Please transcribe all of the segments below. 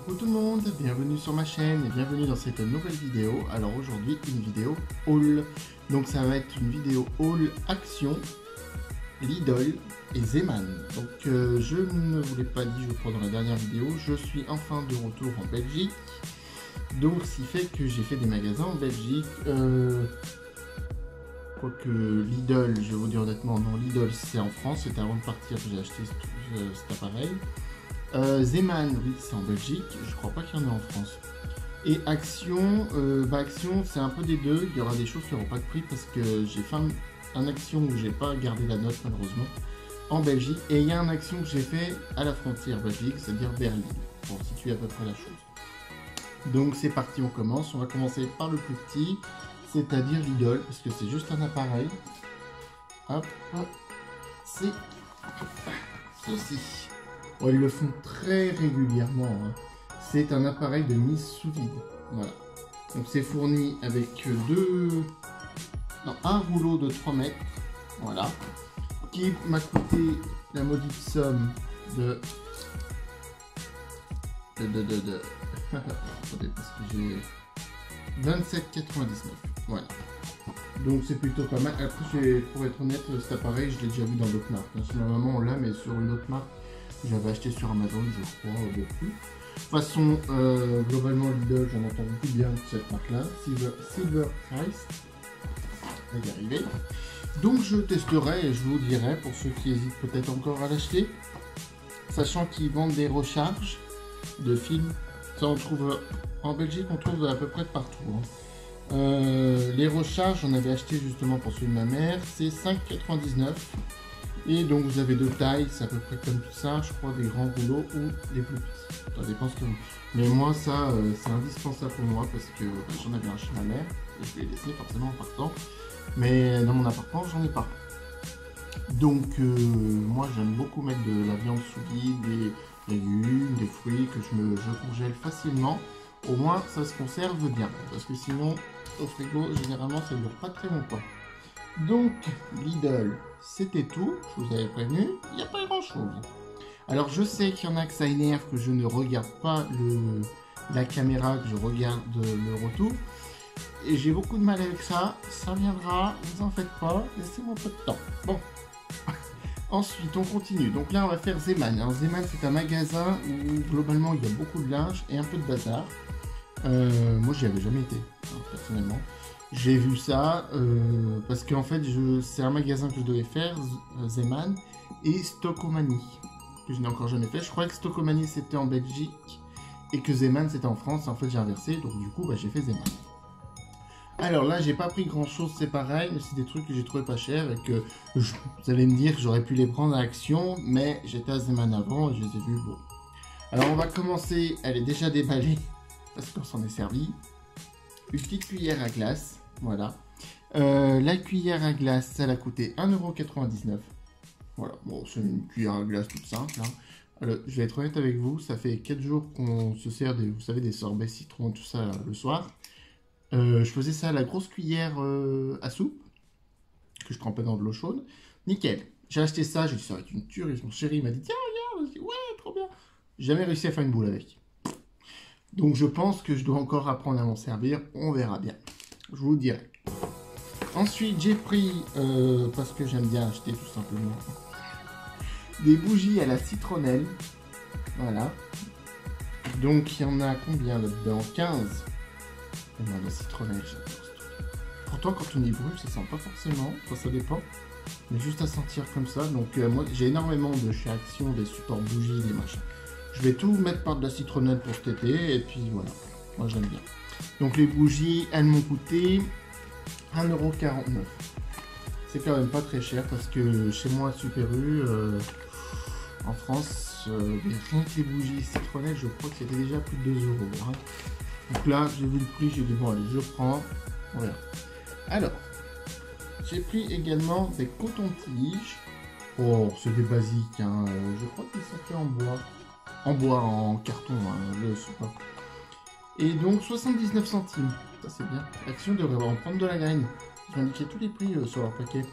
Coucou tout le monde, bienvenue sur ma chaîne et bienvenue dans cette nouvelle vidéo. Alors aujourd'hui une vidéo haul, donc ça va être une vidéo haul action, Lidl et Zeeman. Donc je ne vous l'ai pas dit je crois dans la dernière vidéo, je suis enfin de retour en Belgique. Donc ce qui fait que j'ai fait des magasins en Belgique, quoique Lidl, je vais vous dire honnêtement, non, Lidl c'est en France, c'était avant de partir que j'ai acheté cet appareil. Zeeman, oui, c'est en Belgique, je crois pas qu'il y en ait en France. Et Action, Action c'est un peu des deux, il y aura des choses qui n'auront pas de prix parce que j'ai fait un Action où j'ai pas gardé la note malheureusement en Belgique. Et il y a un Action que j'ai fait à la frontière Belgique, c'est-à-dire Berlin, pour situer à peu près la chose. Donc c'est parti, on commence, on va commencer par le plus petit, c'est-à-dire Lidl, parce que c'est juste un appareil. Hop, c'est ceci. Oh, ils le font très régulièrement, hein. C'est un appareil de mise sous vide, voilà. Donc c'est fourni avec un rouleau de 3 mètres, voilà, qui m'a coûté la maudite somme de... Attendez, parce que j'ai 27,99, voilà. Donc c'est plutôt pas mal. Après, pour être honnête, cet appareil, je l'ai déjà vu dans d'autres marques. Chez ma maman, on l'a, mais sur une autre marque. J'avais acheté sur Amazon, je crois, beaucoup. De toute façon, globalement, Lidl, j'en entends beaucoup bien de cette marque-là. Silver Christ. On va y arriver. Donc, je testerai et je vous dirai, pour ceux qui hésitent peut-être encore à l'acheter, sachant qu'ils vendent des recharges de films. Ça, on trouve en Belgique, on trouve à peu près de partout, hein. Les recharges, j'en avais acheté justement pour celui de ma mère, c'est 5,99 €. Et donc vous avez deux tailles, c'est à peu près comme tout ça, je crois, des grands rouleaux ou des plus petits. Ça dépend ce que vous... Mais moi ça, c'est indispensable pour moi parce que j'en avais un chez ma mère et je l'ai laissé forcément en partant. Mais dans mon appartement, j'en ai pas. Donc moi j'aime beaucoup mettre de la viande sous vide, des légumes, des fruits que je congèle facilement. Au moins ça se conserve bien parce que sinon au frigo généralement ça ne dure pas très longtemps. Donc Lidl, c'était tout, je vous avais prévenu, il n'y a pas grand chose. Alors je sais qu'il y en a que ça énerve que je ne regarde pas la caméra, que je regarde le retour. Et j'ai beaucoup de mal avec ça, ça viendra, vous en faites pas, laissez-moi un peu de temps. Bon, ensuite on continue, donc là on va faire Zeeman. Alors Zeeman c'est un magasin où globalement il y a beaucoup de linge et un peu de bazar. Moi j'y avais jamais été, hein, personnellement. J'ai vu ça parce qu'en fait c'est un magasin que je devais faire, Zeeman, et Stockomanie, que je n'ai encore jamais fait. Je croyais que Stockomanie c'était en Belgique et que Zeeman c'était en France. En fait j'ai inversé, donc du coup j'ai fait Zeeman. Alors là j'ai pas pris grand chose, c'est pareil, mais c'est des trucs que j'ai trouvé pas cher et que vous allez me dire que j'aurais pu les prendre à Action, mais j'étais à Zeeman avant et je les ai vus beaux. Alors on va commencer, elle est déjà déballée parce qu'on s'en est servi. Une petite cuillère à glace, voilà. La cuillère à glace, ça a coûté 1,99 €. Voilà, bon, c'est une cuillère à glace toute simple, hein. Alors, je vais être honnête avec vous, ça fait 4 jours qu'on se sert vous savez, des sorbets citron, tout ça le soir. Je faisais ça à la grosse cuillère à soupe, que je trempais dans de l'eau chaude. Nickel. J'ai acheté ça, j'ai dit ça va être une tuerie. Mon chéri m'a dit tiens, regarde. J'ai dit ouais, trop bien. J'ai jamais réussi à faire une boule avec. Donc je pense que je dois encore apprendre à m'en servir, on verra bien, je vous le dirai. Ensuite j'ai pris, parce que j'aime bien acheter tout simplement, des bougies à la citronnelle, voilà. Donc il y en a combien là-dedans? 15. Et moi la citronnelle, j'adore ce truc. Pourtant quand on y brûle ça sent pas forcément, ça dépend, mais juste à sentir comme ça. Donc moi j'ai énormément de chez Action, des supports bougies, des machins. Je vais tout mettre par de la citronnelle pour cet été, et puis voilà, moi j'aime bien. Donc les bougies, elles m'ont coûté 1,49 €. C'est quand même pas très cher, parce que chez moi à Super U, en France, rien que les bougies citronnelles, je crois que c'était déjà plus de 2 €. Hein. Donc là, j'ai vu le prix, j'ai dit bon allez, je prends, voilà. Alors, j'ai pris également des cotons-tiges. Oh, c'est des basiques, hein. Je crois qu'ils sont faits en bois. En carton, hein, je sais pas. Et donc 79 centimes, ça c'est bien. Action devrait en prendre de la graine. Ils ont indiqué tous les prix sur leur paquet.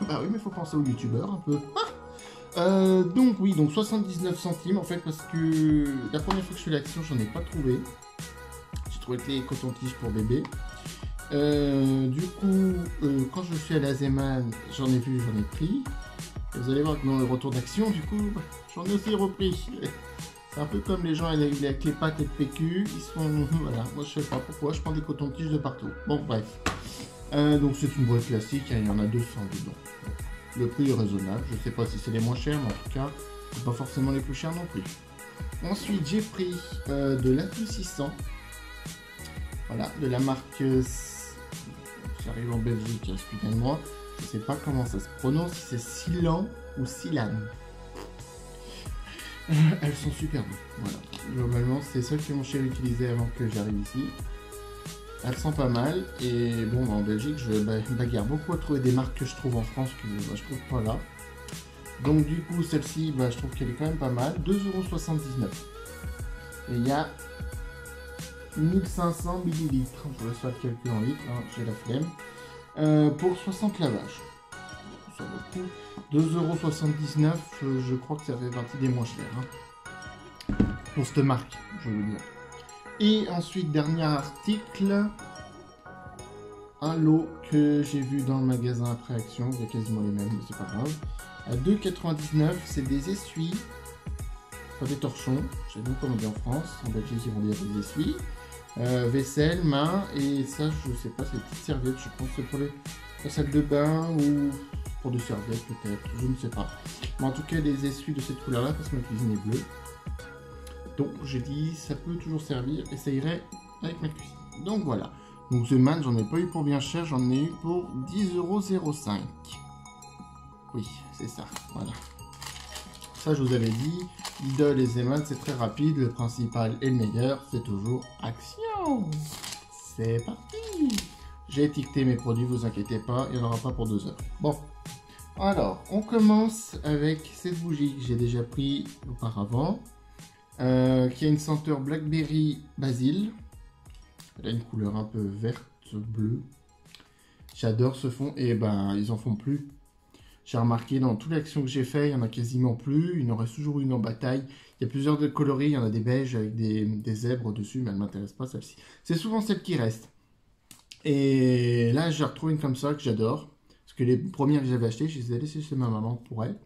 Bah oui, mais faut penser aux youtubeurs un peu. Ah, Donc oui, donc 79 centimes en fait, parce que la première fois que je fais l'action, j'en ai pas trouvé. J'ai trouvé que les cotons-tiges pour bébé. Du coup, quand je suis à la Zeman, j'en ai vu, j'en ai pris. Et vous allez voir que dans le retour d'action, du coup, j'en ai aussi repris. C'est un peu comme les gens avec les pâtes et le PQ, ils sont... Voilà, moi je sais pas pourquoi, je prends des cotons-tiges de partout. Bon, bref. Donc c'est une boîte classique, il y en a 200 dedans. Le prix est raisonnable, je sais pas si c'est les moins chers, mais en tout cas, c'est pas forcément les plus chers non plus. Ensuite, j'ai pris de l'Atout 600. Voilà, de la marque... J'arrive en Belgique, excusez-moi. Je sais pas comment ça se prononce, si c'est Silan ou Silan. Elles sont super bonnes. Voilà. Globalement, c'est celles que mon chéri utilisait avant que j'arrive ici. Elles sont pas mal. Et bon, en Belgique, je bagarre beaucoup à trouver des marques que je trouve en France que je trouve pas là. Donc du coup, celle-ci, je trouve qu'elle est quand même pas mal. 2,79 €. Et il y a 1500 ml. Je vais faire le calcul en litres, hein, j'ai la flemme. Pour 60 lavages. Ça vaut le coup. 2,79 €, je crois que ça fait partie des moins chers. Hein. Pour cette marque, je veux dire. Et ensuite, dernier article. Un lot que j'ai vu dans le magasin après action. Il y a quasiment les mêmes, mais c'est pas grave. À 2,99 €, c'est des essuies. Pas des torchons. Je sais pas comment on dit en France. En Belgique, ils vont dire des essuies. Vaisselle, main. Et ça, je sais pas, c'est des petites serviettes. Je pense que c'est pour la salle de bain ou... pour des serviettes peut-être, je ne sais pas. Mais en tout cas, les essuies de cette couleur-là, parce que ma cuisine est bleue. Donc, j'ai dit, ça peut toujours servir et ça irait avec ma cuisine. Donc, voilà. Donc, The Man, j'en ai pas eu pour bien cher, j'en ai eu pour 10,05 €. Oui, c'est ça, voilà. Ça, je vous avais dit, Lidl et The Man, c'est très rapide. Le principal et le meilleur, c'est toujours Action. C'est parti. J'ai étiqueté mes produits, vous inquiétez pas, il n'y en aura pas pour 2 heures. Bon, alors, on commence avec cette bougie que j'ai déjà pris auparavant, qui a une senteur Blackberry Basil. Elle a une couleur un peu verte, bleue. J'adore ce fond, et ils en font plus. J'ai remarqué dans toutes les actions que j'ai fait, il n'y en a quasiment plus, il en reste toujours une en bataille. Il y a plusieurs coloris, il y en a des beiges avec des zèbres dessus, mais elle ne m'intéresse pas celle-ci. C'est souvent celle qui reste. Et là, j'ai retrouvé une comme ça que j'adore. Parce que les premières que j'avais achetées, je les ai laissées chez ma maman pour elle.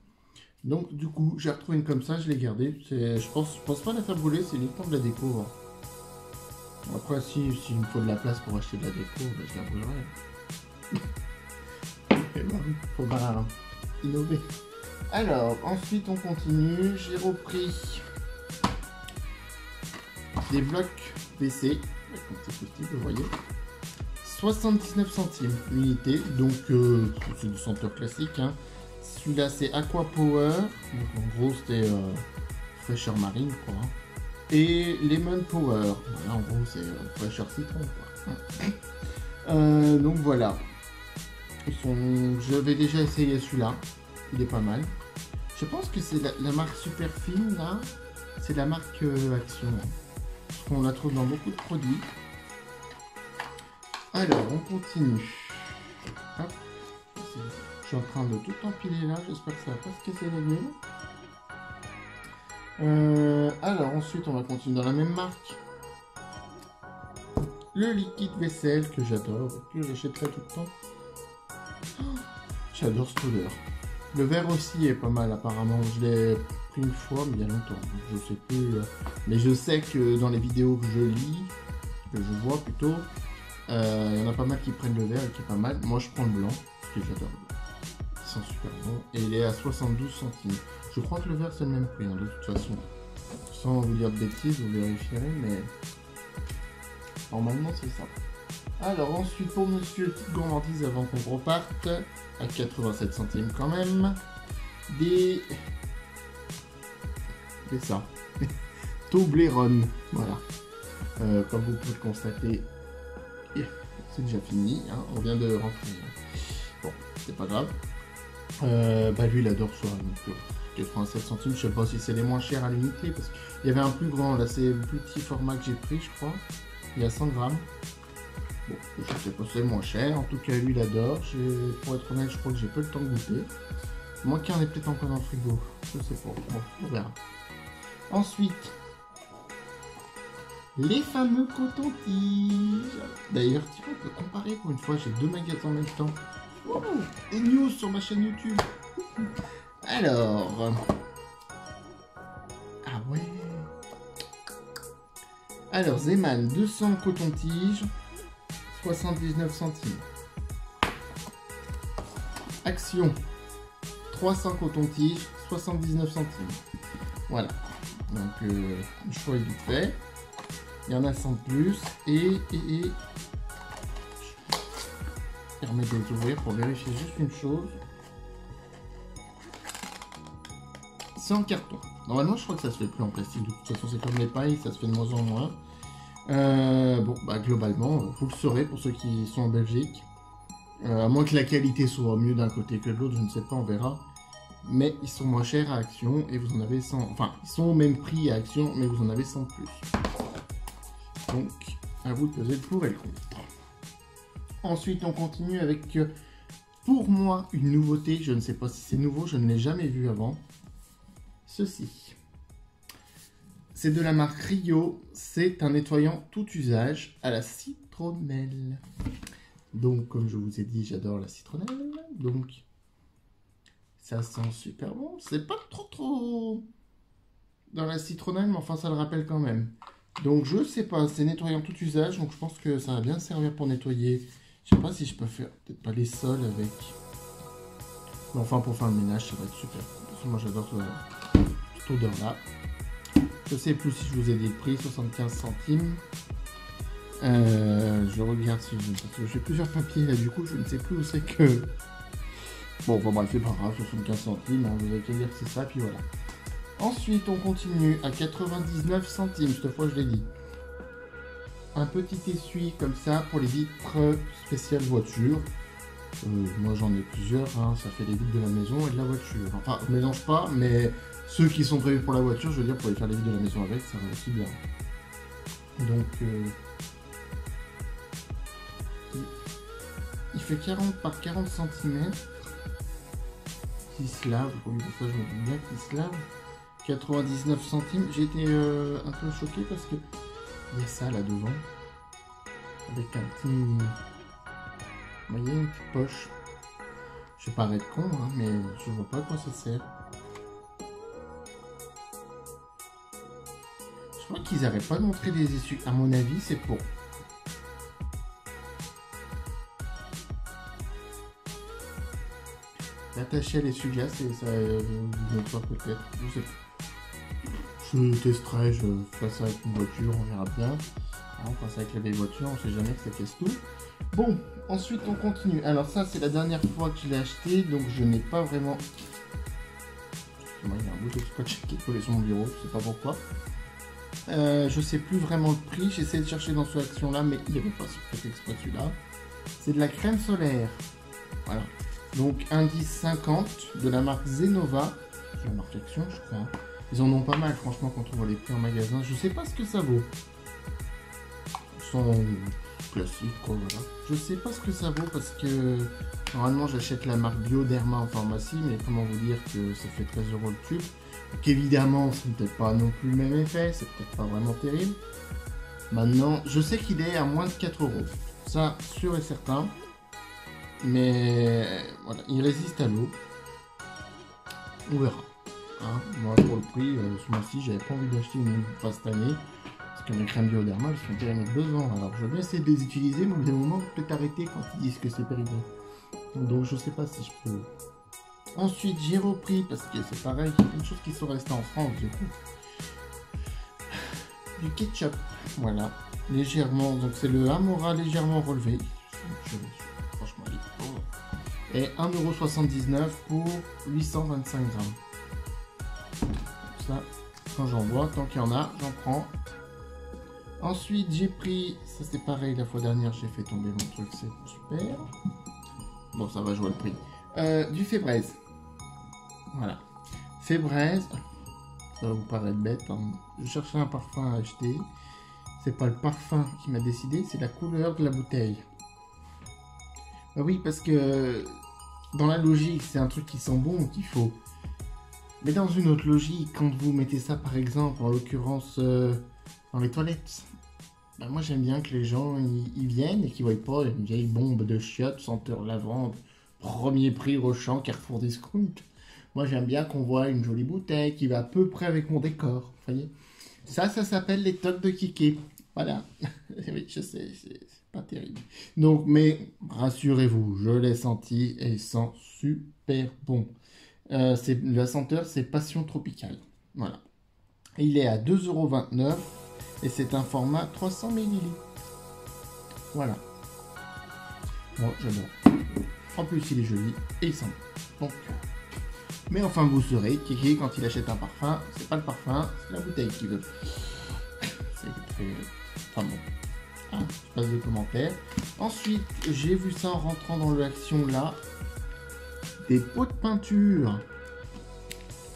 Donc, du coup, j'ai retrouvé une comme ça, je l'ai gardée. Je pense pas la faire brûler, c'est uniquement de la déco. Hein. Après, s'il me faut de la place pour acheter de la déco, je la brûlerai. Et faut pas innover. Alors, ensuite, on continue. J'ai repris des blocs WC. Comme c'est possible, vous voyez. 79 centimes l'unité, donc c'est du senteur classique. Hein. Celui-là c'est Aqua Power, donc en gros c'était fraîcheur marine, je crois. Hein. Et Lemon Power, voilà, en gros c'est fraîcheur citron. Quoi. Donc voilà. Je vais déjà essayer celui-là, il est pas mal. Je pense que c'est la marque super fine là, c'est la marque Action. Hein. Parce qu'on la trouve dans beaucoup de produits. Alors, on continue. Hop. Je suis en train de tout empiler là, j'espère que ça va pas se casser la gueule. Alors, ensuite, on va continuer dans la même marque. Le liquide vaisselle que j'adore, que j'achèterai tout le temps. Oh, j'adore cette odeur. Le verre aussi est pas mal apparemment, je l'ai pris une fois, mais il y a longtemps. Je sais plus, mais je sais que dans les vidéos que je lis, que je vois plutôt, il y en a pas mal qui prennent le vert et qui est pas mal. Moi je prends le blanc, parce que j'adore le blanc. Ils sont super bons. Et il est à 72 centimes. Je crois que le vert c'est le même prix, hein, de toute façon. Sans vous dire de bêtises, vous vérifierez, mais normalement c'est ça. Alors ensuite pour monsieur, petite gourmandise avant qu'on reparte, à 87 centimes quand même, c'est ça, Toblerone, voilà. Comme vous pouvez le constater, c'est déjà fini, hein, on vient de rentrer. Hein. Bon, c'est pas grave. Lui il adore ça, donc 87 centimes, je sais pas si c'est les moins chers à l'unité, parce qu'il y avait un plus grand, là c'est le plus petit format que j'ai pris je crois, il y a 100 grammes. Bon, je sais pas si c'est moins cher, en tout cas lui il adore, pour être honnête je crois que j'ai pas le temps de goûter. Moi qui en ai peut-être encore dans le frigo. Je sais pas. Bon, on verra. Ensuite, les fameux cotons-tiges. D'ailleurs, tiens, on peut comparer pour une fois. J'ai deux magasins en même temps. Wow, des news sur ma chaîne YouTube. Alors. Ah ouais. Alors, Zeman, 200 cotons-tiges, 79 centimes. Action, 300 cotons-tiges, 79 centimes. Voilà. Donc, le choix est vite fait. Il y en a 100 de plus. Et je permets de les ouvrir pour vérifier juste une chose. C'est en carton. Normalement, je crois que ça se fait plus en plastique. De toute façon, c'est comme les pailles, ça se fait de moins en moins. Bon, bah globalement, vous le saurez pour ceux qui sont en Belgique. À moins que la qualité soit mieux d'un côté que de l'autre, je ne sais pas, on verra. Mais ils sont moins chers à Action et vous en avez 100. Enfin, ils sont au même prix à Action, mais vous en avez 100 de plus. Donc, à vous de peser le pour et le contre. Ensuite, on continue avec, pour moi, une nouveauté. Je ne sais pas si c'est nouveau, je ne l'ai jamais vu avant. Ceci. C'est de la marque Rio. C'est un nettoyant tout usage à la citronnelle. Donc, comme je vous ai dit, j'adore la citronnelle. Donc, ça sent super bon. C'est pas trop dans la citronnelle, mais enfin, ça le rappelle quand même. Donc, je sais pas. C'est nettoyant tout usage. Donc, je pense que ça va bien servir pour nettoyer. Je sais pas si je peux faire peut-être pas les sols avec. Mais enfin, pour faire le ménage, ça va être super. Parce que moi, j'adore cette odeur-là. Je sais plus si je vous ai dit le prix, 75 centimes. Je regarde si j'ai plusieurs papiers là, du coup, je ne sais plus où c'est que. Bon, enfin bref, c'est pas grave, 75 centimes, hein, vous avez qu'à dire que c'est ça, puis voilà. Ensuite, on continue à 99 centimes, cette fois je l'ai dit. Un petit essuie comme ça pour les vitres spéciales voiture. Moi j'en ai plusieurs, hein, ça fait les vitres de la maison et de la voiture. Enfin, je mélange pas, mais ceux qui sont prévus pour la voiture, je veux dire, pour les faire les vitres de la maison avec, ça va aussi bien. Donc, il fait 40 par 40 cm. Qui se lave, oui, ça je me dis bien qu'il se lave. 99 centimes. J'ai été un peu choqué parce que il y a ça là devant. Avec un petit. Vous voyez, une petite poche. Je vais paraître con, hein, mais je vois pas à quoi ça sert. Je crois qu'ils n'arrêtent pas de montrer des essuies. À mon avis, c'est pour. L'attacher à l'essuie-glace et ça nettoie peut-être. Je sais pas. Je testerai, je ferai ça avec une voiture, on verra bien. Enfin, c'est avec la vieille voiture, on sait jamais que ça casse tout. Bon, ensuite on continue. Alors ça, c'est la dernière fois que je l'ai acheté, donc je n'ai pas vraiment... Moi, il y a un bout de scotch qui est collé sur mon bureau, je sais pas pourquoi. Je sais plus vraiment le prix, j'essaie de chercher dans cette action-là, mais il n'y avait pas fait exprès celui-là. C'est de la crème solaire. Voilà. Donc indice 50 de la marque Zenova. C'est la marque Action, je crois. Ils en ont pas mal, franchement, quand on voit les prix en magasin. Je sais pas ce que ça vaut. Ils sont classiques, quoi, voilà. Je sais pas ce que ça vaut parce que normalement j'achète la marque Bioderma en pharmacie, mais comment vous dire que ça fait 13 € le tube. Donc évidemment, c'est peut-être pas non plus le même effet, c'est peut-être pas vraiment terrible. Maintenant, je sais qu'il est à moins de 4 €. Ça, sûr et certain. Mais voilà, il résiste à l'eau. On verra. Hein, moi, pour le prix, ce mois-ci, j'avais pas envie d'acheter une fois cette année. Parce que mes crèmes Bioderma, elles sont périmées 2 ans. Alors, je vais bien essayer de les utiliser, mais au bout d'un moment, peut-être arrêter quand ils disent que c'est périmé. Donc, je sais pas si je peux. Ensuite, j'ai repris, parce que c'est pareil, il y a plein de choses qui sont restées en France, du coup. Du ketchup. Voilà. Légèrement. Donc, c'est le Amora légèrement relevé. Franchement, il est pauvre. Et 1,79 € pour 825 grammes. Ça, quand j'en vois, tant qu'il y en a, j'en prends. Ensuite, j'ai pris, ça c'est pareil, la fois dernière, j'ai fait tomber mon truc, c'est super. Bon, ça va jouer le prix. Du Febreze. Voilà. Febreze, ça va vous paraître bête, hein. Je cherchais un parfum à acheter. C'est pas le parfum qui m'a décidé, c'est la couleur de la bouteille. Bah oui, parce que dans la logique, c'est un truc qui sent bon qu'il faut. Mais dans une autre logique, quand vous mettez ça par exemple, en l'occurrence dans les toilettes, ben moi j'aime bien que les gens ils viennent et qu'ils ne voient pas une vieille bombe de chiottes, senteur lavande, premier prix Auchan, Carrefour Discount. Moi j'aime bien qu'on voit une jolie bouteille qui va à peu près avec mon décor, vous voyez. Ça s'appelle les tocs de Kiki. Voilà. Oui, je sais, c'est pas terrible. Donc, mais rassurez-vous, je l'ai senti et il sent super bon. La senteur, c'est Passion Tropicale. Voilà. Et il est à 2,29 € et c'est un format 300 ml. Voilà. Moi, j'adore. En plus, il est joli et il sent bon. Donc, mais enfin, vous saurez, Kiki, quand il achète un parfum, c'est pas le parfum, c'est la bouteille qu'il veut. C'est très... Enfin bon. Ah, je passe de commentaires. Ensuite, j'ai vu ça en rentrant dans l'action là. Des pots de peinture.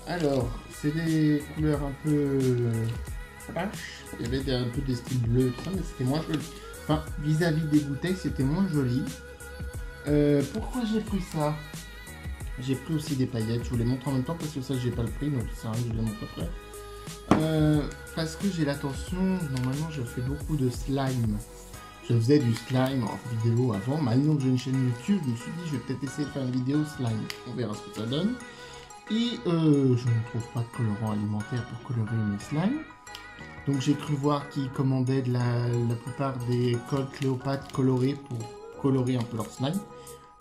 Alors, c'est des couleurs un peu flash. Il y avait un peu des styles bleus et tout ça, mais c'était moins joli. Enfin, vis-à-vis des bouteilles, c'était moins joli. Pourquoi j'ai pris ça? J'ai pris aussi des paillettes. Je vous les montre en même temps parce que ça, j'ai pas le prix, donc ça sert à rien que je les montre après. Parce que j'ai l'attention, normalement je fais beaucoup de slime. Je faisais du slime en vidéo avant, maintenant que j'ai une chaîne YouTube, je me suis dit je vais peut-être essayer de faire une vidéo slime. On verra ce que ça donne. Et je ne trouve pas de colorant alimentaire pour colorer mes slimes. Donc j'ai cru voir qu'ils commandaient la plupart des cols Cléopâtre colorés pour colorer un peu leur slime.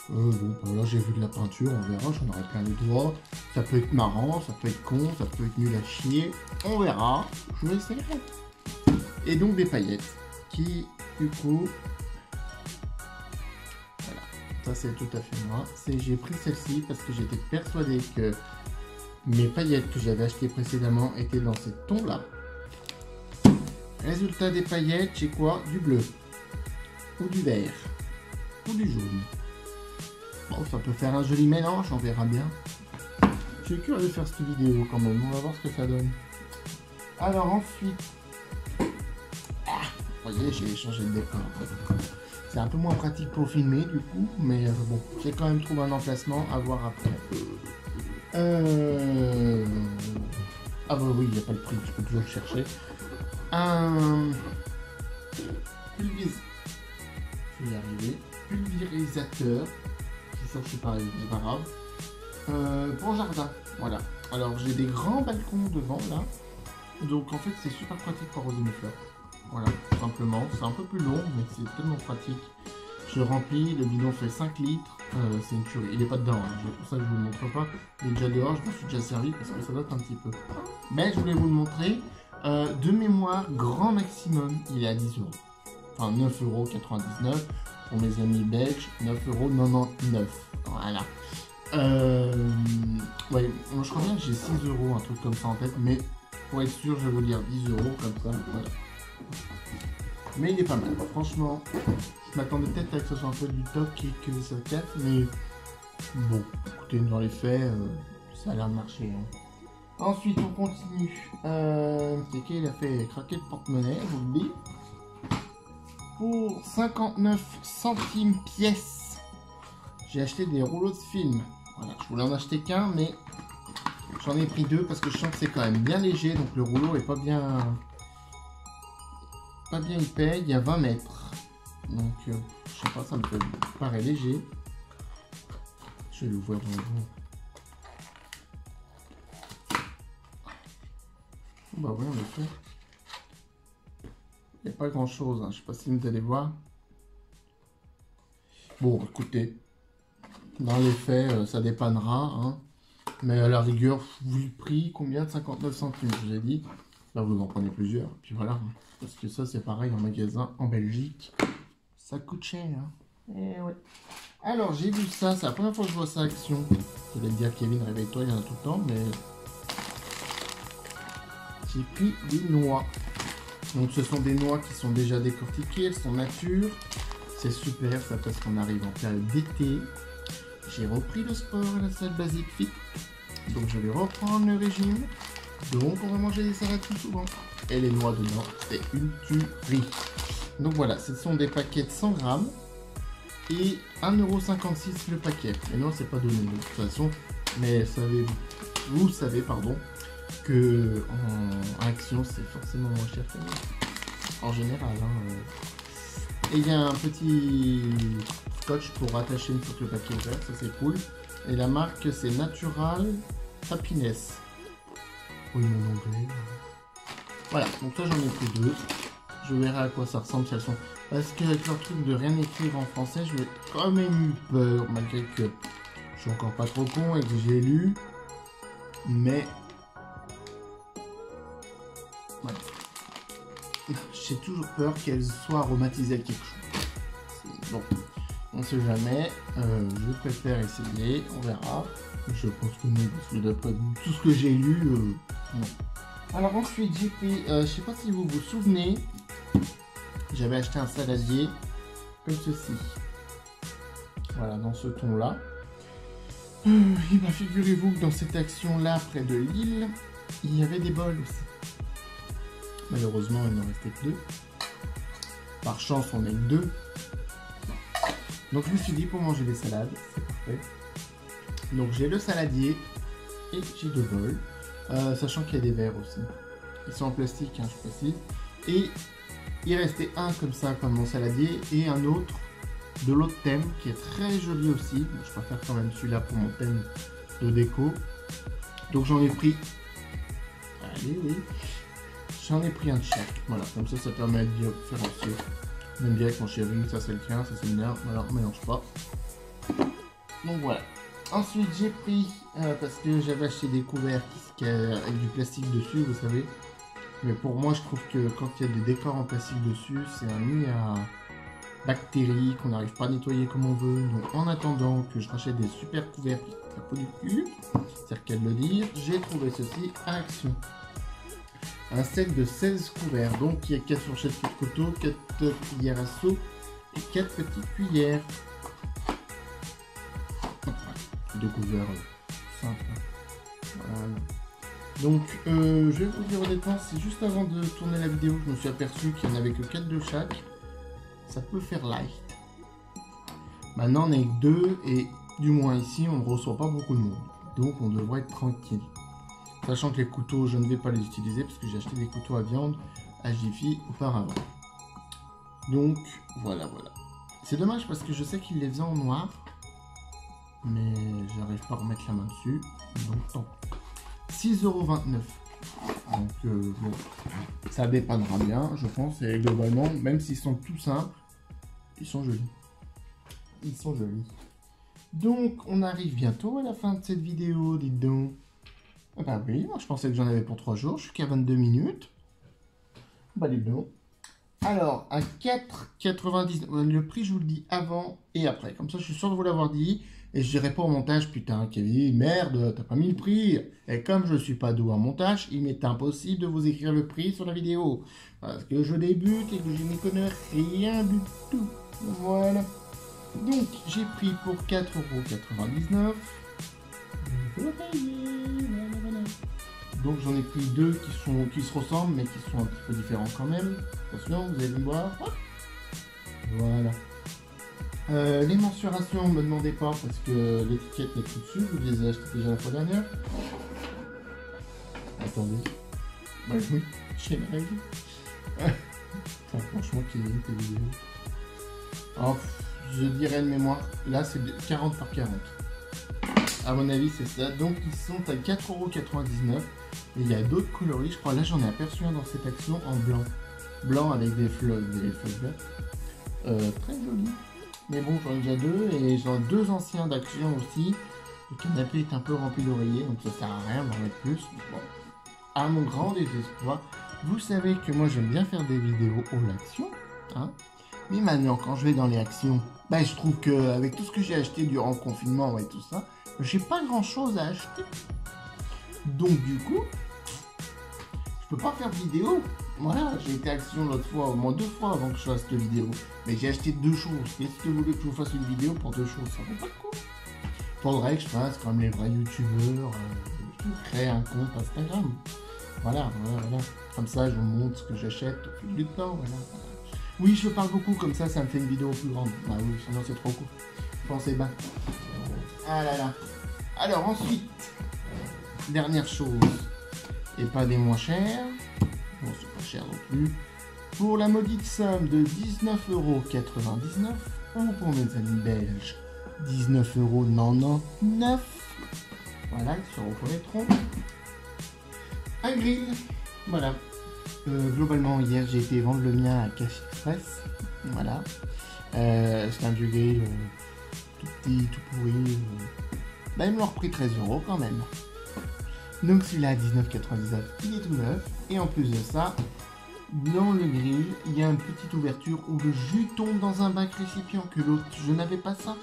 Bon, ben là j'ai vu de la peinture, on verra, j'en aurai plein les doigts. Ça peut être marrant, ça peut être con, ça peut être nul à chier. On verra, je vais essayer. Et donc des paillettes qui, du coup... Voilà, ça c'est tout à fait moi. J'ai pris celle-ci parce que j'étais persuadé que mes paillettes que j'avais achetées précédemment étaient dans ces tons-là. Résultat des paillettes, j'ai quoi? Du bleu, ou du vert, ou du jaune. Bon, ça peut faire un joli mélange, on verra bien. Je suis curieux de faire cette vidéo quand même, on va voir ce que ça donne. Alors ensuite... vous voyez, j'ai changé de décor. C'est un peu moins pratique pour filmer du coup, mais bon, j'ai quand même trouvé un emplacement à voir après. Ah bah oui, il n'y a pas le prix, je peux toujours le chercher. Un... Je vais y arriver. Pulvérisateur. Je suis pareil, c'est pas grave. Pour jardin, voilà. Alors j'ai des grands balcons devant là, donc en fait c'est super pratique pour arroser mes fleurs. Voilà, tout simplement. C'est un peu plus long, mais c'est tellement pratique. Je remplis, le bidon fait 5 litres, c'est une tuerie. Il est pas dedans, hein. C'est pour ça que je vous le montre pas. Il est déjà dehors, je m'en suis déjà servi parce que ça date un petit peu. Mais je voulais vous le montrer. De mémoire, grand maximum, il est à 10 €. Enfin 9,99 €. Pour mes amis belges, 9,99 €. Voilà. Ouais, moi je crois bien que j'ai 6 €, un truc comme ça en tête, mais pour être sûr, je vais vous dire 10 € comme ça. Voilà. Mais il est pas mal. Franchement, je m'attendais peut-être à que ce soit un peu du toc et que ça casse, mais bon, écoutez, dans les faits, ça a l'air de marcher. Hein. Ensuite, on continue. C'est qu'il a fait craquer le porte-monnaie, je vous le dis. Pour 59 centimes pièce, j'ai acheté des rouleaux de film. Voilà, je voulais en acheter qu'un, mais j'en ai pris deux parce que je sens que c'est quand même bien léger, donc le rouleau est pas bien épais. Il y a 20 mètres, donc je sais pas, ça me paraît léger. Je vais l'ouvrir dans le bon. Bah oui, en effet. Il n'y a pas grand chose, hein. Je sais pas si vous allez voir. Bon, écoutez, dans les faits, ça dépannera, hein. Mais à la rigueur, vu le prix, combien de 59 centimes, je vous ai dit. Là, vous en prenez plusieurs, puis voilà. Parce que ça, c'est pareil en magasin, en Belgique. Ça coûte cher, hein. Et ouais. Alors, j'ai vu ça, c'est la première fois que je vois ça en action. Vous allez me dire, Kevin, réveille-toi, il y en a tout le temps, mais... J'ai pris des noix. Donc ce sont des noix qui sont déjà décortiquées, elles sont nature. C'est super, ça parce qu'on arrive en période d'été. J'ai repris le sport à la salle Basic Fit. Donc je vais reprendre le régime. Donc on va manger des salades plus souvent. Et les noix dedans, c'est une tuerie. Donc voilà, ce sont des paquets de 100 grammes. et 1,56€ le paquet. Mais non, c'est pas donné de toute façon. Mais vous savez, pardon, que en action, c'est forcément moins cher que nous. En général. Hein. Et il y a un petit scotch pour attacher une fois que le paquet est ouvert, ça c'est cool. Et la marque, c'est Natural Happiness. Oui, mon anglais. Voilà, donc ça j'en ai pris 2. Je verrai à quoi ça ressemble si elles sont... Parce qu'avec leur truc de rien écrire en français, je vais quand même eu peur, malgré que je suis encore pas trop con et que j'ai lu. Mais... voilà. J'ai toujours peur qu'elles soient aromatisées à quelque chose. Bon, on sait jamais. Je préfère essayer, on verra. Je pense que non, parce que d'après tout ce que j'ai lu, non. Alors ensuite j'ai pris, je sais pas si vous vous souvenez, j'avais acheté un saladier comme ceci. Voilà, dans ce ton là. Et bien figurez-vous que dans cette action là, près de Lille, il y avait des bols aussi. Malheureusement il n'en restait que 2. Par chance on est que 2. Donc je me suis dit pour manger des salades, c'est parfait. Donc j'ai le saladier et j'ai 2 bols. Sachant qu'il y a des verres aussi. Ils sont en plastique, hein, je précise. Et il restait un comme ça, comme mon saladier, et un autre de l'autre thème qui est très joli aussi. Je préfère quand même celui-là pour mon thème de déco. Donc j'en ai pris. Allez, oui. J'en ai pris un de chaque. Voilà, comme ça, ça permet de différencier. Même bien avec mon chéri, ça c'est le tien, ça c'est le mien. Voilà, on mélange pas. Donc voilà. Ensuite, j'ai pris, parce que j'avais acheté des couverts avec du plastique dessus, vous savez. Mais pour moi, je trouve que quand il y a des décors en plastique dessus, c'est un nid à bactéries qu'on n'arrive pas à nettoyer comme on veut. Donc, en attendant que je rachète des super couverts qui coûtent la peau du cul, c'est le cas de le dire, j'ai trouvé ceci à Action. Un set de 16 couverts. Donc, il y a 4 fourchettes de couteau, 4 cuillères à soupe et 4 petites cuillères. De couverts simples. Voilà. Donc, je vais vous dire honnêtement, c'est juste avant de tourner la vidéo, je me suis aperçu qu'il n'y en avait que 4 de chaque. Ça peut faire light. Maintenant, on est que 2 et du moins ici, on ne reçoit pas beaucoup de monde. Donc, on devrait être tranquille. Sachant que les couteaux, je ne vais pas les utiliser parce que j'ai acheté des couteaux à viande à Jiffy auparavant. Donc, voilà. C'est dommage parce que je sais qu'ils les faisaient en noir. Mais j'arrive pas à remettre la main dessus, donc tant. 6,29 €. Donc bon, ça dépannera bien, je pense, et globalement, même s'ils sont tout simples, ils sont jolis. Ils sont jolis. Donc, on arrive bientôt à la fin de cette vidéo, dites donc. Ah bah oui, moi je pensais que j'en avais pour 3 jours, je suis qu'à 22 minutes. Bah dites donc. Alors, à 4,99, le prix je vous le dis avant et après, comme ça je suis sûr de vous l'avoir dit. Et je dirai pas au montage, putain, Kevin, merde, t'as pas mis le prix. Et comme je suis pas doué en montage, il m'est impossible de vous écrire le prix sur la vidéo. Parce que je débute et que je n'y connais rien du tout. Voilà. Donc, j'ai pris pour 4,99 €. Voilà. Donc, j'en ai pris 2 qui se ressemblent, mais qui sont un petit peu différents quand même. Attention, vous allez me voir. Voilà. Les mensurations, ne me demandez pas parce que l'étiquette n'est plus dessus, vous les avez achetées déjà la fois dernière. Attendez. Bah oui, j'ai une règle. Franchement, Kevin, tes vidéos. Oh, je dirais de mémoire, là c'est 40 par 40. À mon avis, c'est ça. Donc ils sont à 4,99 €. Et il y a d'autres coloris, je crois. Là, j'en ai aperçu un dans cette action en blanc. Blanc avec des feuilles vertes. Très joli. Mais bon, j'en ai déjà 2 et j'en ai 2 anciens d'Action aussi. Le canapé est un peu rempli d'oreillers, donc ça sert à rien d'en mettre plus. Bon, à mon grand désespoir, vous savez que moi j'aime bien faire des vidéos all action, hein. Mais maintenant, quand je vais dans les actions, bah, je trouve qu'avec tout ce que j'ai acheté durant le confinement et tout ça, j'ai pas grand chose à acheter. Donc du coup, je peux pas faire de vidéo. Voilà, j'ai été Action l'autre fois, au moins 2 fois avant que je fasse cette vidéo. Mais j'ai acheté 2 choses. Qu'est-ce que vous voulez que je vous fasse une vidéo pour 2 choses? Ça vaut pas le coup. Faudrait que je fasse comme les vrais youtubeurs, je crée un compte Instagram. Voilà. Comme ça, je vous montre ce que j'achète au fil du temps. Voilà. Oui, je parle beaucoup, comme ça me fait une vidéo plus grande. Bah oui, sinon c'est trop court. Pensez bien. Ah là là. Alors ensuite, dernière chose, et pas des moins chers. Bon, c'est pas cher non plus. Pour la maudite somme de 19,99 €, ou pour mes amis belges, 19,99 €. Voilà, ils se reconnaîtront. Un grill. Voilà. Globalement, hier, j'ai été vendre le mien à Cash Express. Voilà. C'est un vieux grill tout petit, tout pourri. Bah, ils me l'ont repris 13 € quand même. Donc celui-là à 19,99 €, il est tout neuf. Et en plus de ça, dans le grill, il y a une petite ouverture où le jus tombe dans un bac récipient que l'autre, je n'avais pas ça.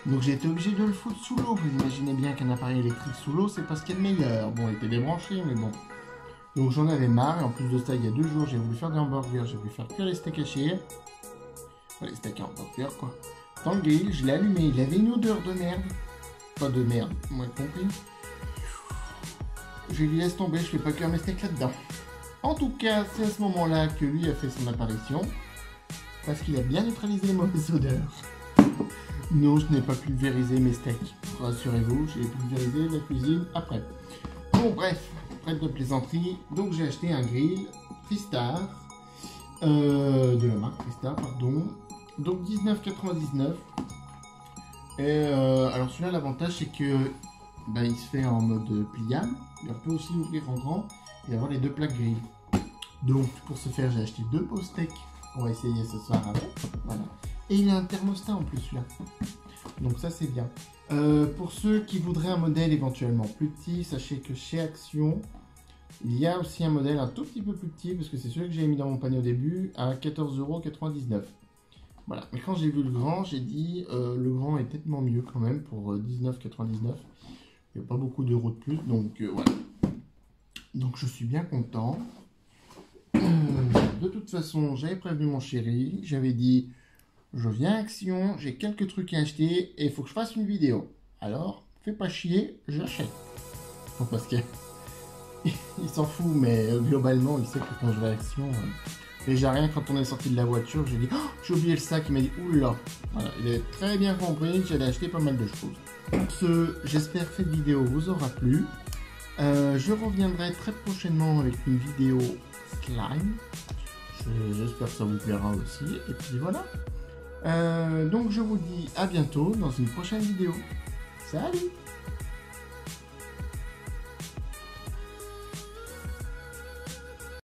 Donc j'ai été obligé de le foutre sous l'eau. Vous imaginez bien qu'un appareil électrique sous l'eau, c'est pas ce qu'il y a de meilleur. Bon, il était débranché, mais bon. Donc j'en avais marre. Et en plus de ça, il y a 2 jours, j'ai voulu faire des hamburgers. J'ai voulu faire cuire les steaks hachés. Les steaks à hamburger, quoi. Dans le grill, je l'ai allumé. Il avait une odeur de merde. Pas de merde, moi compris. Je lui laisse tomber, je fais pas cuire mes steaks là-dedans. En tout cas, c'est à ce moment-là que lui a fait son apparition. Parce qu'il a bien neutralisé les mauvaises odeurs. Non, je n'ai pas pulvérisé mes steaks. Rassurez-vous, j'ai pulvérisé la cuisine après. Bon, bref, trêve de plaisanterie. Donc, j'ai acheté un grill Tristar. De la marque Tristar, pardon. Donc, 19,99 €. Et alors, celui-là, l'avantage, c'est que il se fait en mode pliable. Et on peut aussi ouvrir en grand et avoir les 2 plaques grill. Donc, pour ce faire, j'ai acheté 2 beaux steaks. On va essayer ce soir avec. Voilà. Et il a un thermostat en plus, celui-là. Donc ça, c'est bien. Pour ceux qui voudraient un modèle éventuellement plus petit, sachez que chez Action, il y a aussi un modèle un tout petit peu plus petit, parce que c'est celui que j'ai mis dans mon panier au début, à 14,99 €. Voilà. Mais quand j'ai vu le grand, j'ai dit, le grand est tellement mieux quand même pour 19,99 €. Il n'y a pas beaucoup d'euros de plus, donc voilà. Donc je suis bien content. De toute façon, j'avais prévenu mon chéri, j'avais dit, je viens à Action, j'ai quelques trucs à acheter et il faut que je fasse une vidéo. Alors, fais pas chier, j'achète. Parce que il s'en fout, mais globalement, il sait que quand je vais à Action, déjà rien quand on est sorti de la voiture, j'ai dit, oh, j'ai oublié le sac, il m'a dit, oula. Voilà, il a très bien compris que j'allais acheter pas mal de choses. Pour ce, j'espère que cette vidéo vous aura plu. Je reviendrai très prochainement avec une vidéo slime. J'espère que ça vous plaira aussi. Et puis voilà. Donc je vous dis à bientôt dans une prochaine vidéo. Salut!